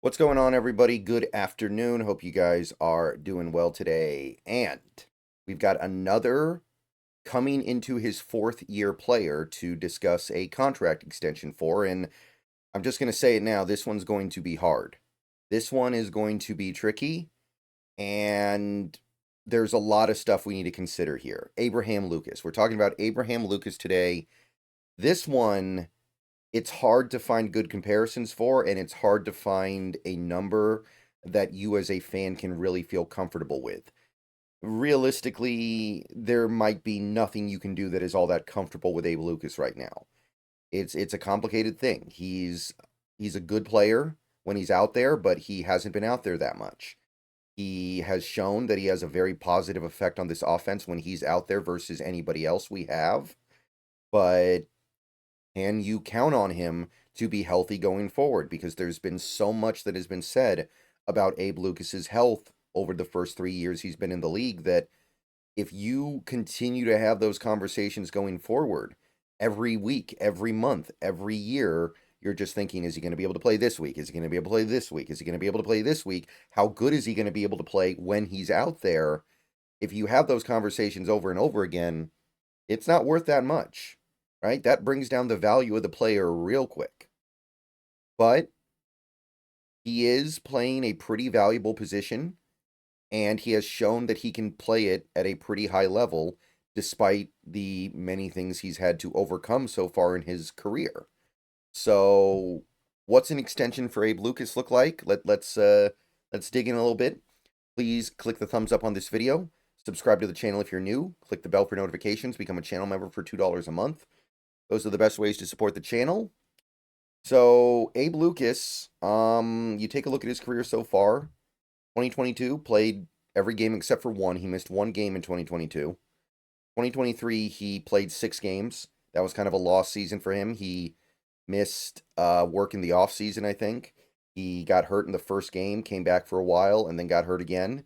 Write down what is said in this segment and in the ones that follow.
What's going on, everybody? Good afternoon. Hope you guys are doing well today. And we've got another coming into his fourth year player to discuss a contract extension for. And I'm just going to say it now, this one's going to be hard. This one is going to be tricky. And there's a lot of stuff we need to consider here. Abraham Lucas. We're talking about Abraham Lucas today. This one, it's hard to find good comparisons for, and it's hard to find a number that you as a fan can really feel comfortable with. Realistically, there might be nothing you can do that is all that comfortable with Abe Lucas right now. It's a complicated thing. He's a good player when he's out there, but he hasn't been out there that much. He has shown that he has a very positive effect on this offense when he's out there versus anybody else we have. But can you count on him to be healthy going forward? Because there's been so much that has been said about Abe Lucas's health over the first 3 years he's been in the league that if you continue to have those conversations going forward every week, every month, every year, you're just thinking, is he going to be able to play this week? Is he going to be able to play this week? Is he going to be able to play this week? How good is he going to be able to play when he's out there? If you have those conversations over and over again, it's not worth that much, right? That brings down the value of the player real quick. But he is playing a pretty valuable position, and he has shown that he can play it at a pretty high level despite the many things he's had to overcome so far in his career. So, what's an extension for Abe Lucas look like? Let's dig in a little bit. Please click the thumbs up on this video. Subscribe to the channel if you're new. Click the bell for notifications. Become a channel member for $2 a month. Those are the best ways to support the channel. So, Abe Lucas, you take a look at his career so far. 2022, played every game except for one. He missed one game in 2022. 2023, he played 6 games. That was kind of a lost season for him. He missed work in the offseason, I think. He got hurt in the first game, came back for a while, and then got hurt again.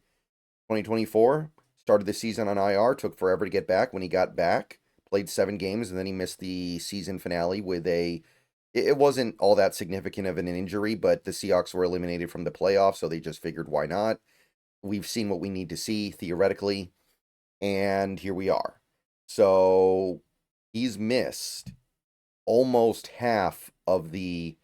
2024, started the season on IR, took forever to get back. When he got back, played 7 games, and then he missed the season finale with it wasn't all that significant of an injury, but the Seahawks were eliminated from the playoffs, so they just figured, why not? We've seen what we need to see, theoretically, and here we are. So, he's missed almost half of the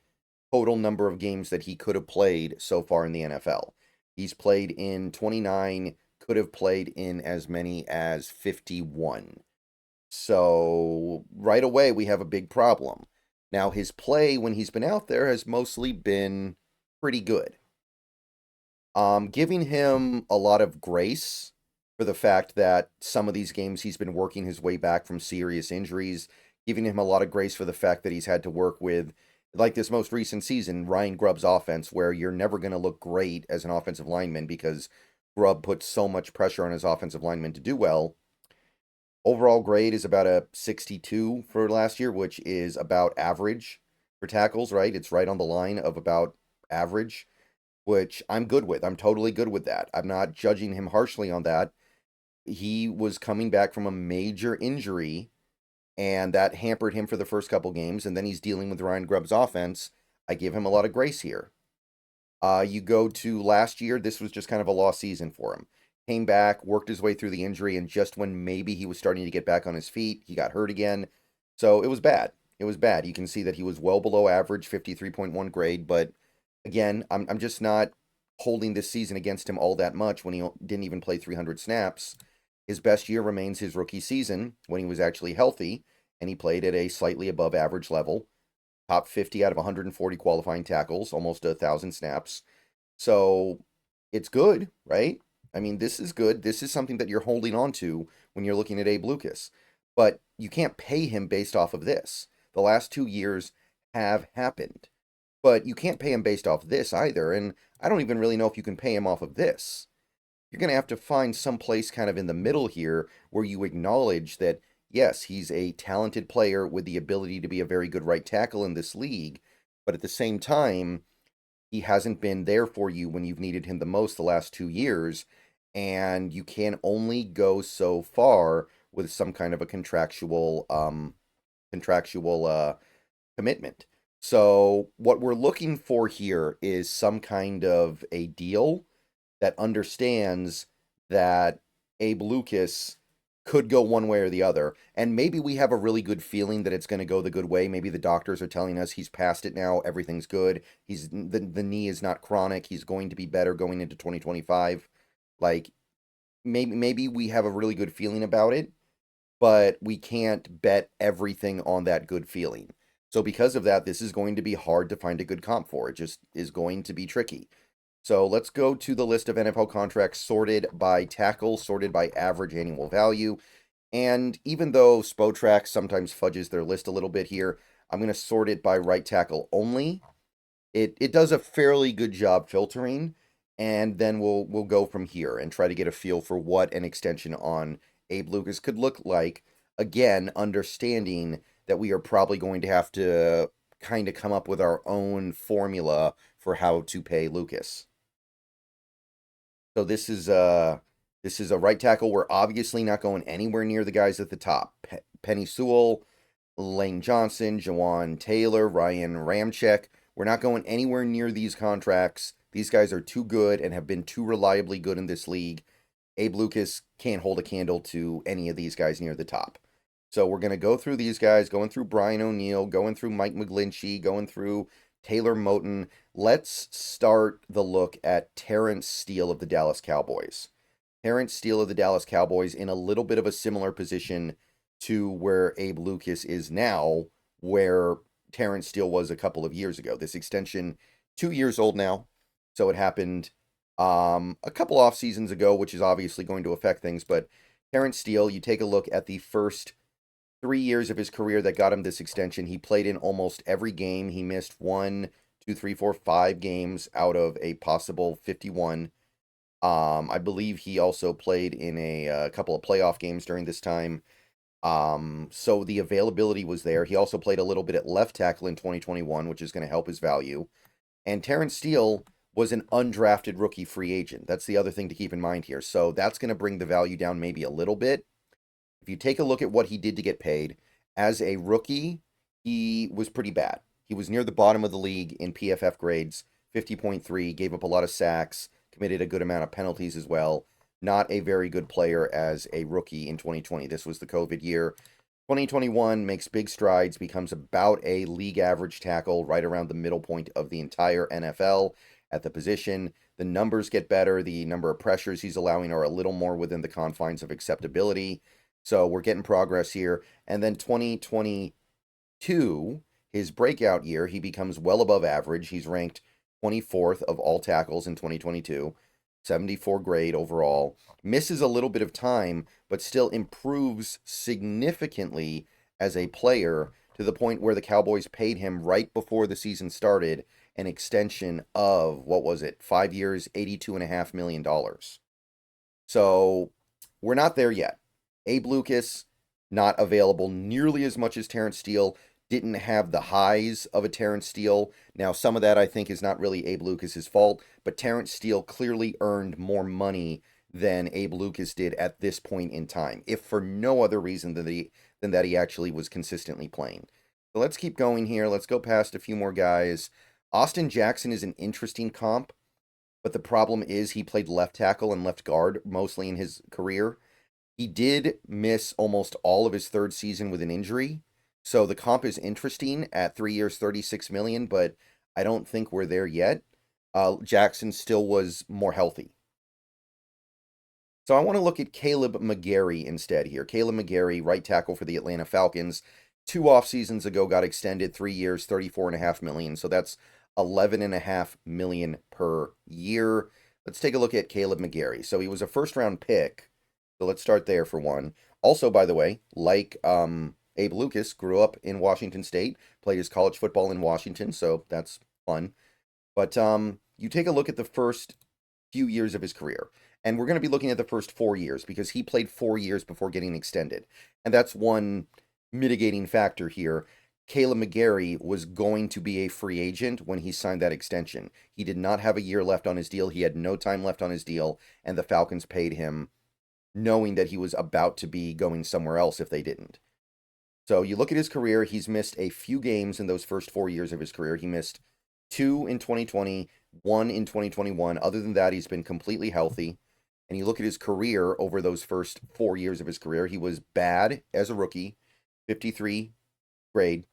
total number of games that he could have played so far in the NFL. He's played in 29, could have played in as many as 51. So, right away, we have a big problem. Now, his play when he's been out there has mostly been pretty good. Giving him a lot of grace for the fact that some of these games he's been working his way back from serious injuries, giving him a lot of grace for the fact that he's had to work with, like this most recent season, Ryan Grubb's offense, where you're never going to look great as an offensive lineman because Grubb puts so much pressure on his offensive linemen to do well. Overall grade is about a 62 for last year, which is about average for tackles, right? It's right on the line of about average, which I'm good with. I'm totally good with that. I'm not judging him harshly on that. He was coming back from a major injury, and that hampered him for the first couple games, and then he's dealing with Ryan Grubb's offense. I give him a lot of grace here. You go to last year, this was just kind of a lost season for him. Came back, worked his way through the injury, and just when maybe he was starting to get back on his feet, he got hurt again. So it was bad. It was bad. You can see that he was well below average, 53.1 grade, but again, I'm just not holding this season against him all that much when he didn't even play 300 snaps. His best year remains his rookie season when he was actually healthy, and he played at a slightly above average level. Top 50 out of 140 qualifying tackles, almost 1,000 snaps. So it's good, right? I mean, this is good. This is something that you're holding on to when you're looking at Abe Lucas. But you can't pay him based off of this. The last 2 years have happened. But you can't pay him based off this either. And I don't even really know if you can pay him off of this. You're going to have to find some place kind of in the middle here where you acknowledge that, yes, he's a talented player with the ability to be a very good right tackle in this league. But at the same time, he hasn't been there for you when you've needed him the most the last 2 years. And you can only go so far with some kind of a contractual commitment. So what we're looking for here is some kind of a deal that understands that Abe Lucas could go one way or the other. And maybe we have a really good feeling that it's going to go the good way. Maybe the doctors are telling us he's past it now, everything's good. The knee is not chronic. He's going to be better going into 2025. Like maybe we have a really good feeling about it, but we can't bet everything on that good feeling. So because of that, this is going to be hard to find a good comp for. It just is going to be tricky. So let's go to the list of NFL contracts sorted by tackle, sorted by average annual value. And even though Spotrac sometimes fudges their list a little bit here, I'm going to sort it by right tackle only. It does a fairly good job filtering, and then we'll go from here and try to get a feel for what an extension on Abe Lucas could look like. Again, understanding that we are probably going to have to kind of come up with our own formula for how to pay Lucas. So this is a right tackle. We're obviously not going anywhere near the guys at the top. Penny Sewell, Lane Johnson, Jawan Taylor, Ryan Ramczyk. We're not going anywhere near these contracts. These guys are too good and have been too reliably good in this league. Abe Lucas can't hold a candle to any of these guys near the top. So we're going to go through these guys, going through Brian O'Neill, going through Mike McGlinchey, going through Taylor Moton. Let's start the look at Terrence Steele of the Dallas Cowboys. Terrence Steele of the Dallas Cowboys in a little bit of a similar position to where Abe Lucas is now, where Terrence Steele was a couple of years ago. This extension, 2 years old now, so it happened a couple off seasons ago, which is obviously going to affect things. But Terrence Steele, you take a look at the first 3 years of his career that got him this extension. He played in almost every game. He missed 5 games out of a possible 51. I believe he also played in a couple of playoff games during this time. So the availability was there. He also played a little bit at left tackle in 2021, which is going to help his value. And Terrence Steele was an undrafted rookie free agent. That's the other thing to keep in mind here. So that's going to bring the value down maybe a little bit. If you take a look at what he did to get paid, as a rookie, he was pretty bad. He was near the bottom of the league in PFF grades, 50.3, gave up a lot of sacks, committed a good amount of penalties as well. Not a very good player as a rookie in 2020. This was the COVID year. 2021 makes big strides, becomes about a league average tackle right around the middle point of the entire NFL at the position. The numbers get better. The number of pressures he's allowing are a little more within the confines of acceptability. So we're getting progress here. And then 2022, his breakout year, he becomes well above average. He's ranked 24th of all tackles in 2022, 74 grade overall. Misses a little bit of time, but still improves significantly as a player to the point where the Cowboys paid him right before the season started an extension of, 5 years, $82.5 million. So we're not there yet. Abe Lucas, not available nearly as much as Terrence Steele, didn't have the highs of a Terrence Steele. Now, some of that I think is not really Abe Lucas's fault, but Terrence Steele clearly earned more money than Abe Lucas did at this point in time, if for no other reason than that he actually was consistently playing. So let's keep going here. Let's go past a few more guys. Austin Jackson is an interesting comp, but the problem is he played left tackle and left guard mostly in his career. He did miss almost all of his third season with an injury. So the comp is interesting at 3 years, 36 million, but I don't think we're there yet. Jackson still was more healthy. So I want to look at Kaleb McGary instead here. Kaleb McGary, right tackle for the Atlanta Falcons. 2 off seasons ago got extended, 3 years, 34.5 million. So that's 11.5 million per year. Let's take a look at Kaleb McGary. So he was a first round pick. So let's start there for one. Also, by the way, like Abe Lucas, grew up in Washington State, played his college football in Washington, so that's fun. But you take a look at the first few years of his career, and we're going to be looking at the first 4 years because he played 4 years before getting extended. And that's one mitigating factor here. Kaleb McGary was going to be a free agent when he signed that extension. He did not have a year left on his deal. He had no time left on his deal, and the Falcons paid him knowing that he was about to be going somewhere else if they didn't. So you look at his career, he's missed a few games in those first 4 years of his career. He missed two in 2020, one in 2021. Other than that, he's been completely healthy. And you look at his career over those first 4 years of his career, he was bad as a rookie, 53 grade.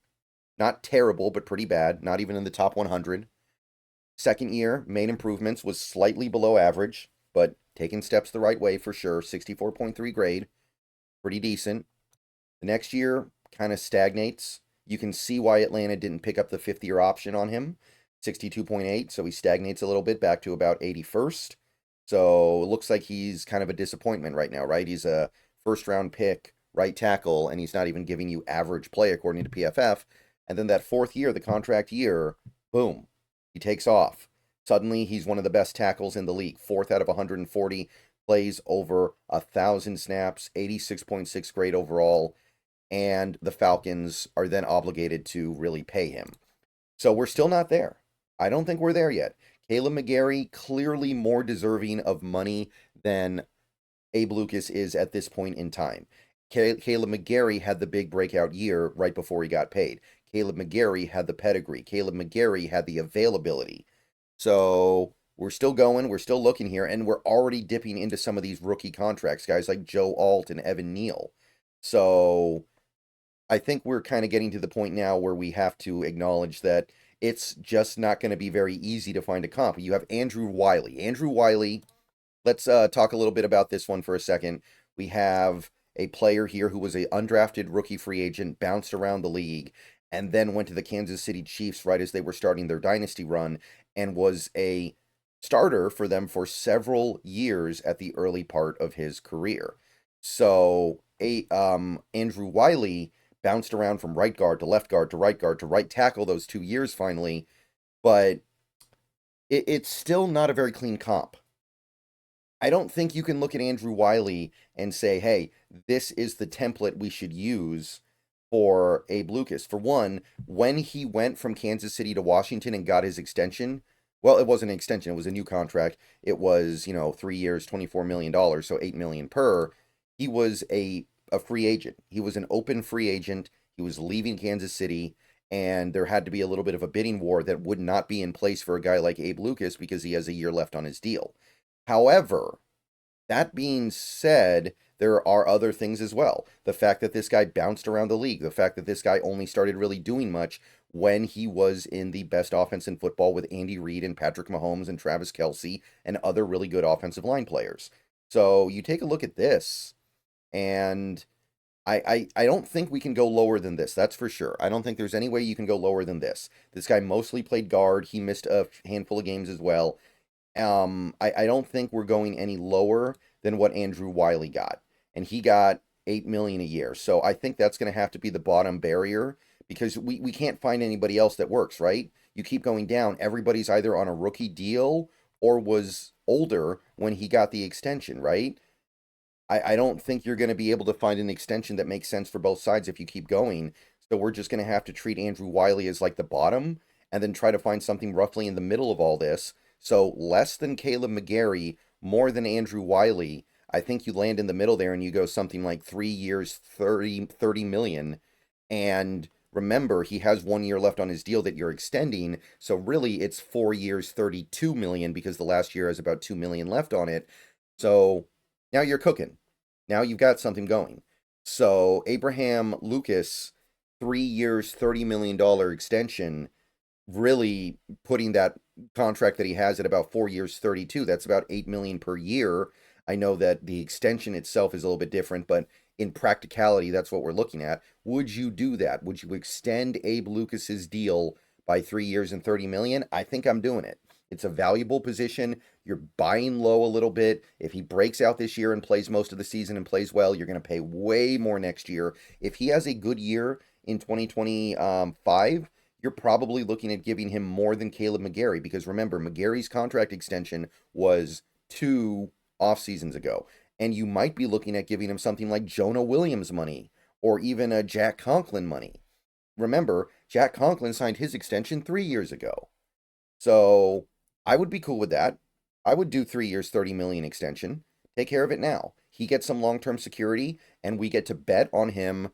Not terrible, but pretty bad. Not even in the top 100. Second year, made improvements, was slightly below average, but taking steps the right way for sure. 64.3 grade, pretty decent. The next year kind of stagnates. You can see why Atlanta didn't pick up the 5th-year option on him. 62.8, so he stagnates a little bit back to about 81st. So it looks like he's kind of a disappointment right now, right? He's a first-round pick, right tackle, and he's not even giving you average play according to PFF. And then that 4th year, the contract year, boom, he takes off. Suddenly, he's one of the best tackles in the league. 4th out of 140, plays over 1,000 snaps, 86.6 grade overall, and the Falcons are then obligated to really pay him. So we're still not there. I don't think we're there yet. Kaleb McGary, clearly more deserving of money than Abe Lucas is at this point in time. Kaleb McGary had the big breakout year right before he got paid. Kaleb McGary had the pedigree. Kaleb McGary had the availability. So we're still going. We're still looking here. And we're already dipping into some of these rookie contracts, guys like Joe Alt and Evan Neal. So I think we're kind of getting to the point now where we have to acknowledge that it's just not going to be very easy to find a comp. You have Andrew Wiley. Andrew Wiley, let's talk a little bit about this one for a second. We have a player here who was an undrafted rookie free agent, bounced around the league, and then went to the Kansas City Chiefs right as they were starting their dynasty run and was a starter for them for several years at the early part of his career. So Andrew Wiley bounced around from right guard to left guard to right guard to right tackle those 2 years finally, but it's still not a very clean comp. I don't think you can look at Andrew Wiley and say, hey, this is the template we should use for Abe Lucas. For one, when he went from Kansas City to Washington and got his extension, well, it wasn't an extension, it was a new contract. It was, 3 years, $24 million, so $8 million per. He was a free agent. He was an open free agent. He was leaving Kansas City, and there had to be a little bit of a bidding war that would not be in place for a guy like Abe Lucas because he has a year left on his deal. However, that being said, there are other things as well. The fact that this guy bounced around the league, the fact that this guy only started really doing much when he was in the best offense in football with Andy Reid and Patrick Mahomes and Travis Kelce and other really good offensive line players. So you take a look at this, and I don't think we can go lower than this. That's for sure. I don't think there's any way you can go lower than this. This guy mostly played guard. He missed a handful of games as well. I don't think we're going any lower than what Andrew Wiley got. And he got $8 million a year. So I think that's going to have to be the bottom barrier because we can't find anybody else that works, right? You keep going down. Everybody's either on a rookie deal or was older when he got the extension, right? I don't think you're going to be able to find an extension that makes sense for both sides if you keep going. So we're just going to have to treat Andrew Wiley as like the bottom and then try to find something roughly in the middle of all this. So less than Kaleb McGary, more than Andrew Wiley. I think you land in the middle there and you go something like 3 years, 30 million. And remember, he has 1 year left on his deal that you're extending. So really it's 4 years, 32 million because the last year has about 2 million left on it. So now you're cooking. Now you've got something going. So Abraham Lucas, 3 years, $30 million extension, really putting that contract that he has at about 4 years, 32. That's about 8 million per year. I know that the extension itself is a little bit different, but in practicality, that's what we're looking at. Would you do that? Would you extend Abe Lucas's deal by 3 years and 30 million? I think I'm doing it. It's a valuable position. You're buying low a little bit. If he breaks out this year and plays most of the season and plays well, you're going to pay way more next year. If he has a good year in 2025, you're probably looking at giving him more than Kaleb McGary because remember, McGary's contract extension was 2 off seasons ago. And you might be looking at giving him something like Jonah Williams money or even a Jack Conklin money. Remember, Jack Conklin signed his extension 3 years ago. So I would be cool with that. I would do 3 years, 30 million extension. Take care of it now. He gets some long-term security and we get to bet on him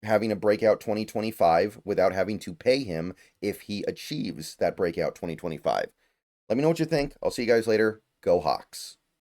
having a breakout 2025 without having to pay him if he achieves that breakout 2025. Let me know what you think. I'll see you guys later. Go Hawks.